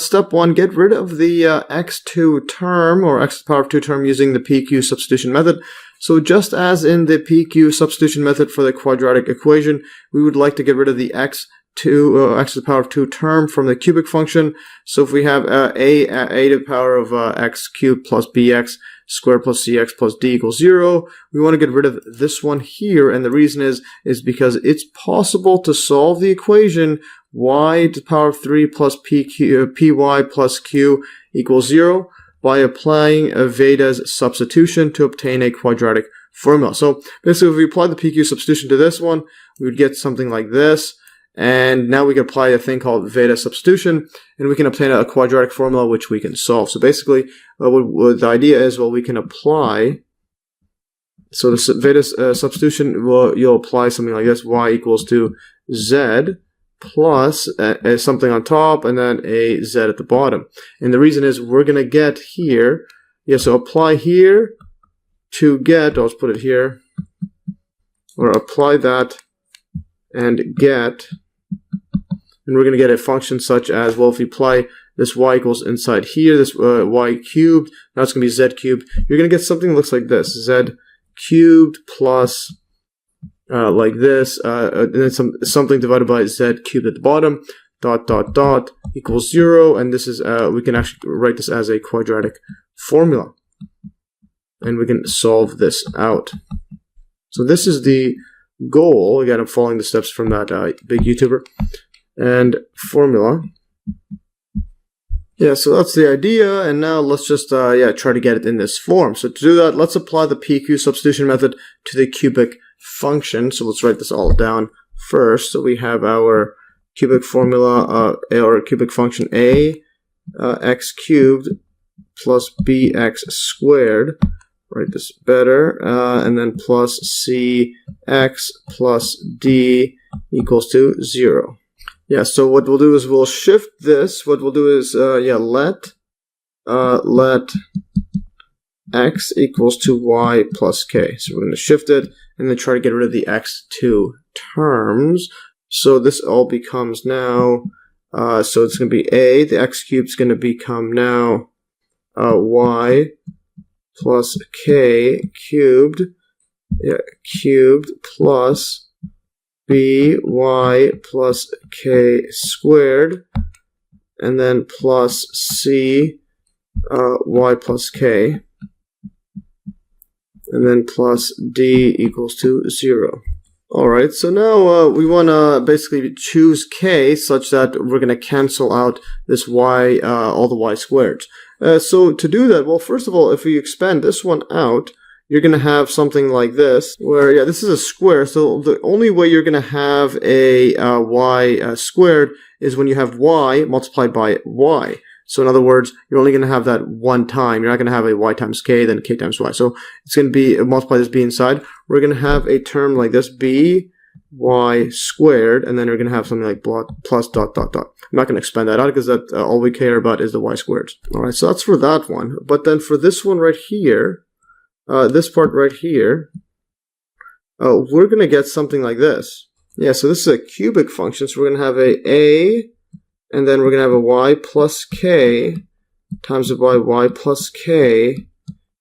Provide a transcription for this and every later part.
step 1, get rid of the x2 term, or x to the power of 2 term, using the PQ substitution method. So just as in the PQ substitution method for the quadratic equation, we would like to get rid of the x to the power of 2 term from the cubic function. So if we have a to the power of x cubed plus bx squared plus cx plus d equals 0, we want to get rid of this one here, and the reason is because it's possible to solve the equation y to the power of 3 plus py plus q equals 0 by applying a Vieta's substitution to obtain a quadratic formula. So basically, if we apply the PQ substitution to this one, we would get something like this. And now we can apply a thing called Vieta substitution, and we can obtain a quadratic formula which we can solve. So basically, what the idea is, well, we can apply, so the Vieta substitution, you'll apply something like this: y equals to z plus something on top, and then a z at the bottom. And the reason is we're going to get here, so apply here to get, I'll just put it here, or apply that and get, and we're going to get a function such as, well, if we apply this y equals inside here, this y cubed, now it's going to be z cubed, you're going to get something that looks like this: z cubed plus like this, and then something divided by z cubed at the bottom, dot dot dot equals 0, and this is we can actually write this as a quadratic formula, and we can solve this out. So this is the goal. Again, I'm following the steps from that big YouTuber. And formula. Yeah, so that's the idea, and now let's just try to get it in this form. So to do that, let's apply the PQ substitution method to the cubic function. So let's write this all down first. So we have our cubic formula, or cubic function a, x cubed plus bx squared. Write this better, and then plus cx plus d equals to 0. Yeah, so what we'll do is we'll shift this. What we'll do is, let x equals to y plus k. So we're going to shift it and then try to get rid of the x2 terms. So this all becomes now, so it's going to be a, the x cubed is going to become now y plus k cubed, cubed plus by plus k squared, and then plus c y plus k, and then plus d equals to 0. Alright, so now we want to basically choose k such that we're going to cancel out this y, all the y squareds. So to do that, well, first of all, if we expand this one out, you're going to have something like this, where, this is a square, so the only way you're going to have a y squared is when you have y multiplied by y. So in other words, you're only going to have that one time. You're not going to have a y times k, then k times y. So it's going to be, multiply this b inside. We're going to have a term like this, b y squared, and then we're going to have something like plus dot dot dot. I'm not going to expand that out because that all we care about is the y squareds. Alright, so that's for that one. But then for this one right here, this part right here, we're going to get something like this. Yeah, so this is a cubic function, so we're going to have a, and then we're going to have a y plus k times by y plus k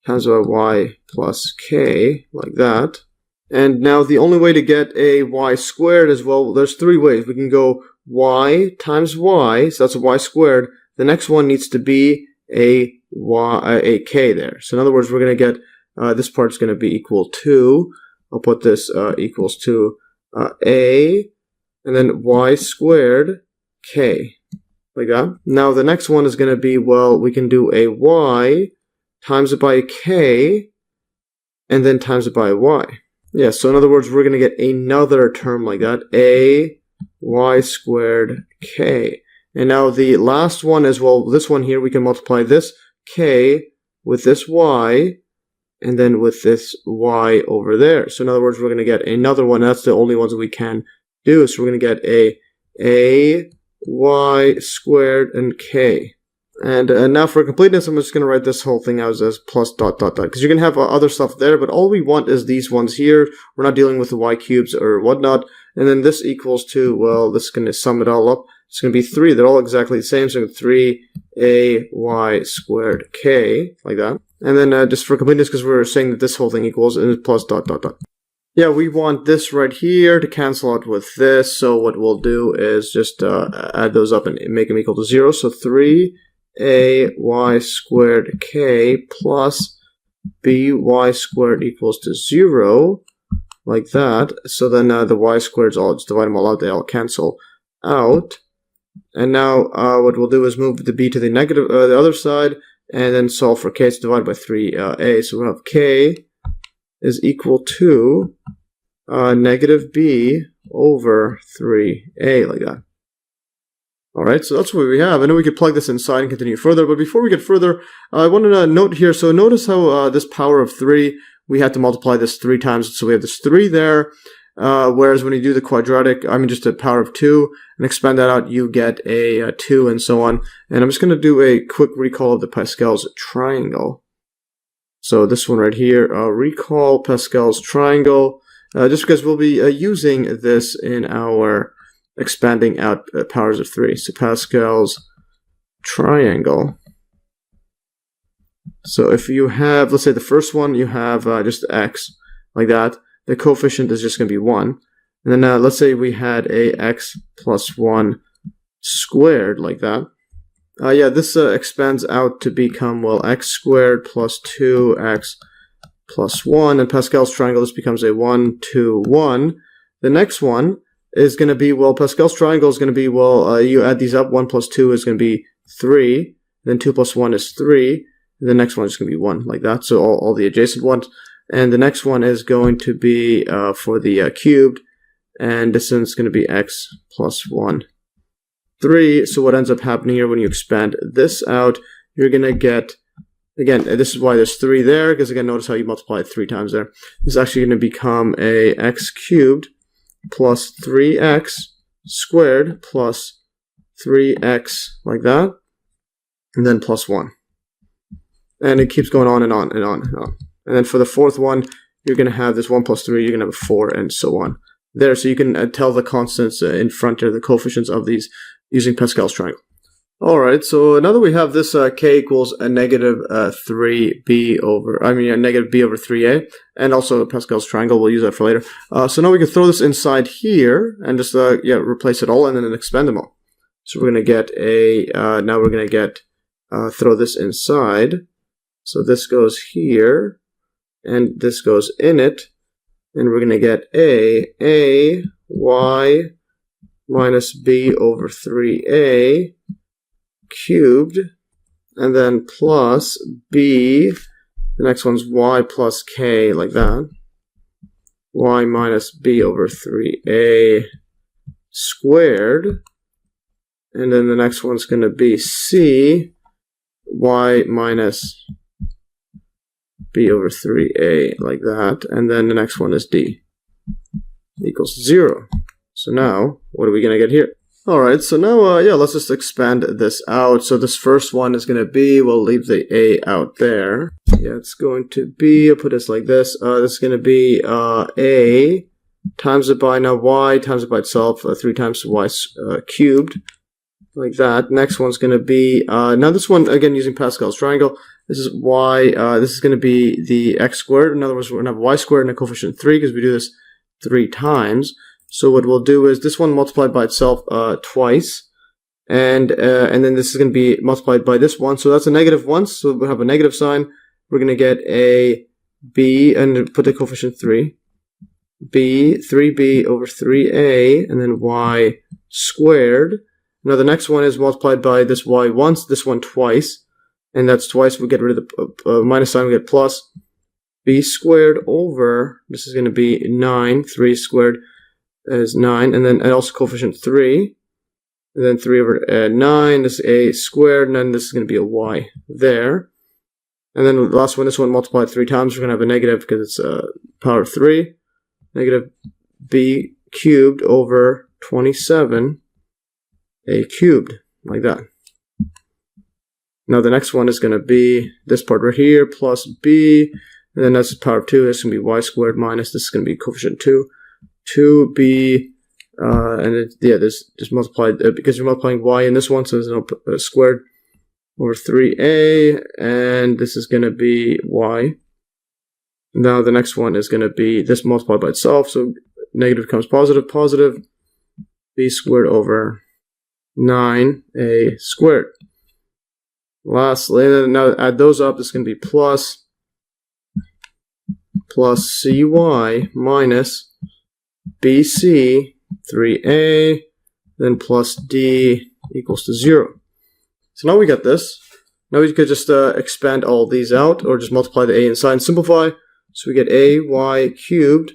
times by y plus k, like that. And now the only way to get a y squared is, well, there's three ways. We can go y times y, so that's a y squared. The next one needs to be a k there. So in other words, we're going to get, this part's going to be equal to, I'll put this equals to a, and then y squared k, like that. Now the next one is going to be, well, we can do a y times it by k, and then times it by y. Yeah, so in other words, we're going to get another term like that, a y squared k. And now the last one is, well, this one here, we can multiply this k with this y, and then with this y over there. So in other words, we're going to get another one. That's the only ones that we can do. So we're going to get a y squared and k. And now for completeness, I'm just going to write this whole thing out as plus dot dot dot, because you're going to have other stuff there, but all we want is these ones here. We're not dealing with the y cubes or whatnot. And then this equals to, well, this is going to sum it all up. It's going to be 3. They're all exactly the same. So 3 ay squared k, like that. And then just for completeness, because we're saying that this whole thing equals, and plus dot dot dot. Yeah, we want this right here to cancel out with this, so what we'll do is just add those up and make them equal to 0. So 3ay squared k plus by squared equals to 0, like that. So then the y squareds, I'll just divide them all out, they all cancel out. And now what we'll do is move the b to the negative, the other side, and then solve for k. It's divided by 3a. So we'll have k is equal to negative b over 3a, like that. Alright, so that's what we have. I know we could plug this inside and continue further, but before we get further, I wanted to note here, so notice how this power of 3, we had to multiply this 3 times, so we have this 3 there, whereas when you do the quadratic, just a power of 2, and expand that out, you get a 2 and so on. And I'm just going to do a quick recall of the Pascal's triangle. So this one right here, recall Pascal's triangle, just because we'll be using this in our expanding out powers of 3. So Pascal's triangle. So if you have, let's say the first one, you have just x, like that. The coefficient is just going to be 1. And then let's say we had a x plus 1 squared, like that. Yeah, this expands out to become, well, x squared plus 2x plus 1. And Pascal's triangle, this becomes a 1, 2, 1. The next one is going to be, well, Pascal's triangle is going to be, well, you add these up. 1 plus 2 is going to be 3. Then 2 plus 1 is 3. And the next one is going to be 1, like that. So all the adjacent ones. And the next one is going to be for the cubed. And this is going to be x plus 1, 3. So what ends up happening here when you expand this out, you're going to get, again, this is why there's 3 there, because again, notice how you multiply it 3 times there. This is actually going to become a x cubed plus 3x squared plus 3x, like that, and then plus 1. And it keeps going on and on and on and on. And then for the fourth one, you're going to have this 1 plus 3, you're going to have a 4, and so on. There, so you can tell the constants in front here, the coefficients of these, using Pascal's triangle. Alright, so now that we have this k equals a negative 3b over, a negative b over 3a, and also Pascal's triangle, we'll use that for later. So now we can throw this inside here, and just replace it all, and then expand them all. So we're going to get a, now we're going to get, throw this inside. So this goes here, and this goes in it, and we're going to get a y minus b over 3a cubed, and then plus b, the next one's y plus k, like that, y minus b over 3a squared, and then the next one's going to be c, y minus b over 3a, like that, and then the next one is d equals 0. So now, what are we going to get here? Alright, so now, let's just expand this out. So this first one is going to be, we'll leave the a out there. Yeah, it's going to be, I'll put this like this. This is going to be a times it by, now y times it by itself, 3 times y cubed, like that. Next one's going to be, now this one, again, using Pascal's triangle, this is y, this is going to be the x squared. In other words, we're going to have y squared and a coefficient 3, because we do this 3 times. So what we'll do is this one multiplied by itself twice, and then this is going to be multiplied by this one. So that's a negative 1, so we'll have a negative sign. We're going to get a b, and put the coefficient 3, b, 3b over 3a, and then y squared. Now the next one is multiplied by this y once, this one twice, and that's twice. We get rid of the minus sign, we get plus b squared over, this is going to be 9, 3 squared is 9, and then also coefficient 3, and then 3 over 9, this is a squared, and then this is going to be a y there. And then the last one, this one multiplied 3 times, we're going to have a negative because it's power of 3, negative b cubed over 27 a cubed, like that. Now the next one is going to be this part right here, plus b, and then that's power of 2, this is going to be y squared minus, this is going to be coefficient 2, 2b, and this just multiplied, because you're multiplying y in this one, so there's no squared, over 3a, and this is going to be y. Now the next one is going to be this multiplied by itself, so negative becomes positive, positive, b squared over 9a squared. Lastly, now add those up, this is going to be plus cy minus bc 3a, then plus d equals to 0. So now we get this. Now we could just expand all these out, or just multiply the a inside and simplify. So we get ay cubed.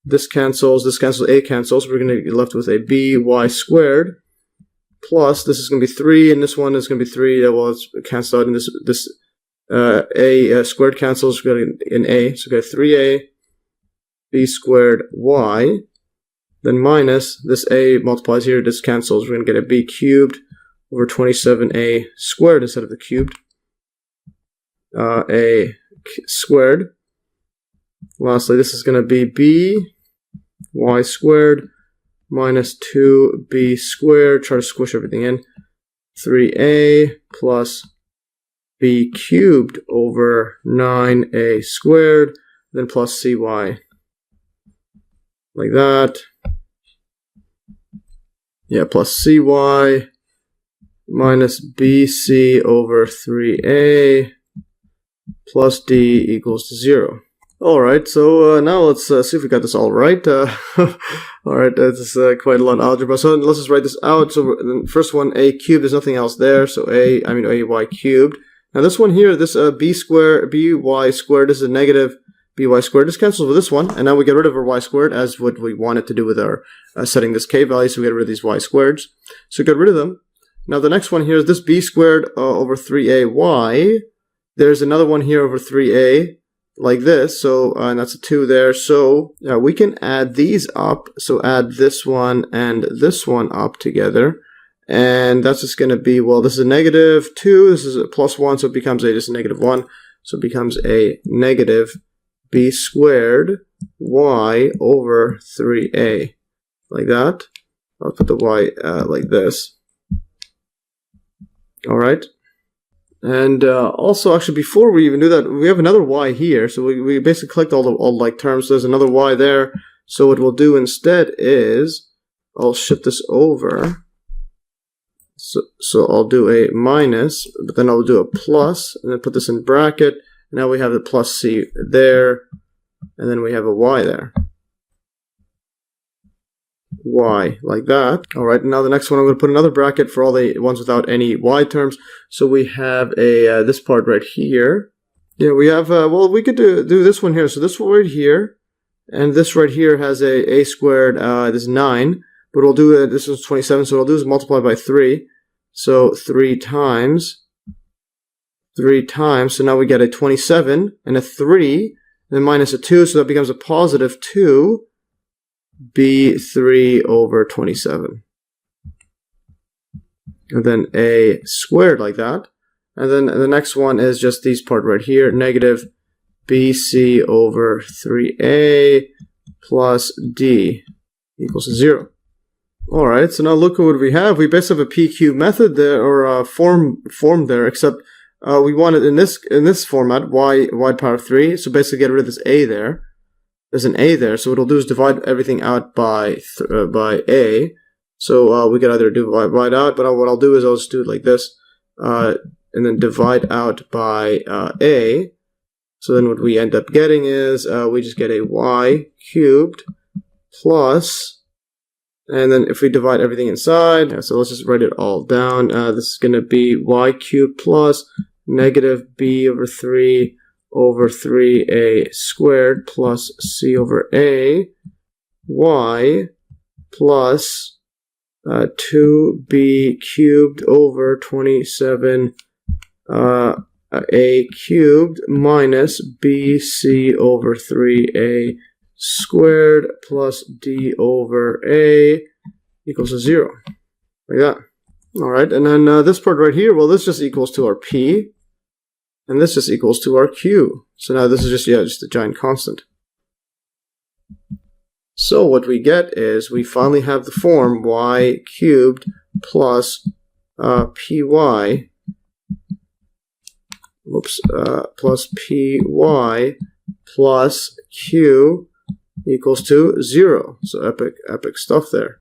This cancels, a cancels. We're going to be left with a by squared. Plus, this is going to be 3, and this one is going to be 3. Well, it's canceled out, and this a squared cancels. We're going to get an a. So we get 3a b squared y. Then minus, this a multiplies here, this cancels. We're going to get a b cubed over 27a squared instead of the cubed. A squared. Lastly, this is going to be b y squared minus 2b squared. Try to squish everything in. 3a plus b cubed over 9a squared. Then plus cy. Like that. Yeah, plus cy minus bc over 3a plus d equals to 0. Alright, so now let's see if we got this all right. Alright, this is quite a lot of algebra. So let's just write this out. So the first one, a cubed, there's nothing else there. So ay cubed. Now this one here, this by squared, this is a negative by squared. This cancels with this one. And now we get rid of our y squared as what we wanted to do with our setting this k value. So we get rid of these y squareds. So we get rid of them. Now the next one here is this b squared over 3ay. There's another one here over 3a. Like this, so and that's a 2 there, so we can add these up, so add this one and this one up together, and that's just going to be, well, this is a negative 2, this is a plus 1, so it becomes just a negative 1, so it becomes a negative b squared y over 3a, like that. I'll put the y like this. Alright. And also, actually, before we even do that, we have another y here. So we basically collect all the like terms. So there's another y there. So what we'll do instead is I'll shift this over. So I'll do a minus, but then I'll do a plus, and then put this in bracket. Now we have the plus c there, and then we have a y there. Y, like that. Alright, now the next one I'm going to put another bracket for all the ones without any y terms. So we have a this part right here. Yeah, we have, well, we could do this one here. So this one right here, and this right here has a squared, this is 9. But we'll do, this is 27, so what we'll do is multiply by 3. So 3 times, so now we get a 27, and a 3, then minus a 2, so that becomes a positive 2. b3 over 27. And then a squared like that. And then the next one is just these part right here, negative bc over 3a plus d equals 0. Alright, so now look at what we have. We basically have a PQ method there, or form there, except we want it in this format, y power 3, so basically get rid of this a there. There's an a there, so what we'll do is divide everything out by a. So we can either divide out, but what I'll do is I'll just do it like this, and then divide out by a. So then what we end up getting is we just get a y cubed plus, and then if we divide everything inside, so let's just write it all down. This is going to be y cubed plus negative b over 3 over 3a squared plus c over a y plus 2b cubed over 27 a cubed minus bc over 3a squared plus d over a equals to 0. Like that. Alright, and then this part right here, well, this just equals to our p. And this just equals to our q. So now this is just a giant constant. So what we get is we finally have the form y cubed plus py plus py plus q equals to 0. So epic stuff there.